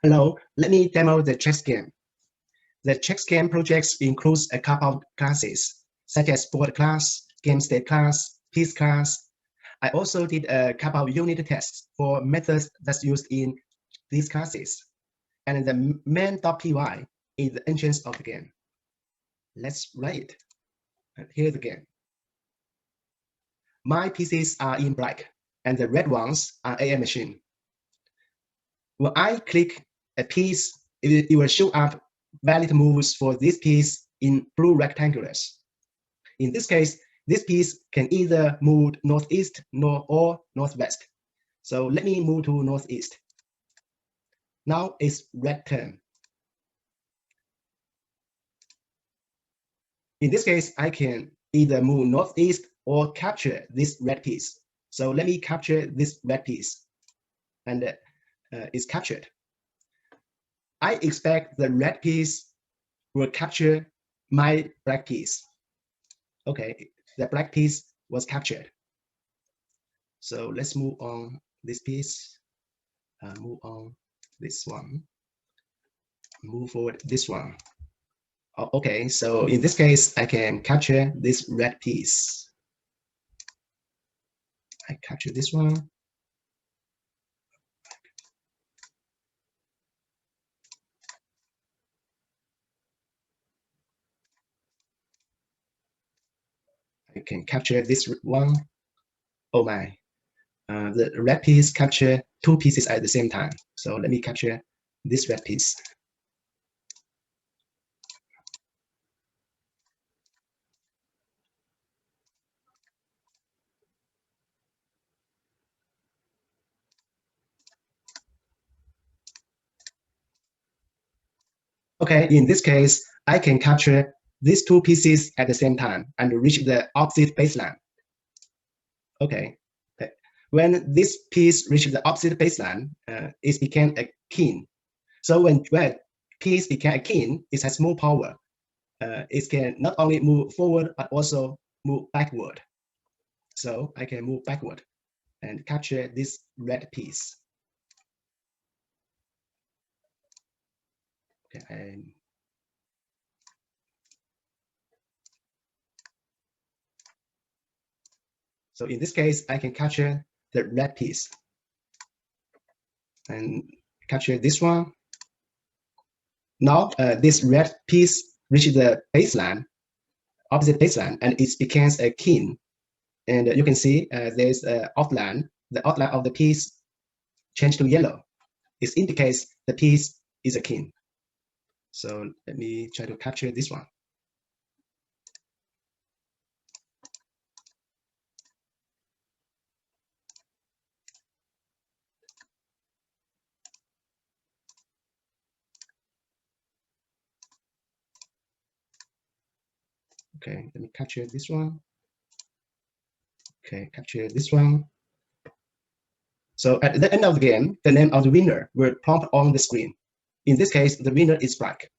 Hello, let me demo the CheckScan. The CheckScan project includes a couple of classes, such as board class, game state class, piece class. I also did a couple of unit tests for methods that's used in these classes. And the main.py is the entrance of the game. Let's write it. And here's the game. My pieces are in black, and the red ones are AM machine. When I click a piece, it will show up valid moves for this piece in blue rectangulars. In this case, this piece can either move northeast or northwest. So let me move to northeast. Now it's red turn. In this case, I can either move northeast or capture this red piece. So let me capture this red piece, and it's captured. I expect the red piece will capture my black piece. Okay, the black piece was captured. So let's move on this piece, move on this one, move forward this one. Oh, okay, so in this case, I can capture this red piece. I capture this one. I can capture this one. Oh my, the red piece capture two pieces at the same time. So let me capture this red piece. Okay, in this case, I can capture these two pieces at the same time and reach the opposite baseline. Okay, when this piece reaches the opposite baseline, it became a king. So when piece became a king, it has more power. It can not only move forward, but also move backward. So I can move backward and capture this red piece. Okay, so in this case, I can capture the red piece and capture this one. Now this red piece reaches the baseline, opposite baseline, and it becomes a king. And you can see there's an outline. The outline of the piece changed to yellow. It indicates the piece is a king. So let me try to capture this one. Okay, let me capture this one. Okay, capture this one. So at the end of the game, the name of the winner will prompt on the screen. In this case, the winner is black.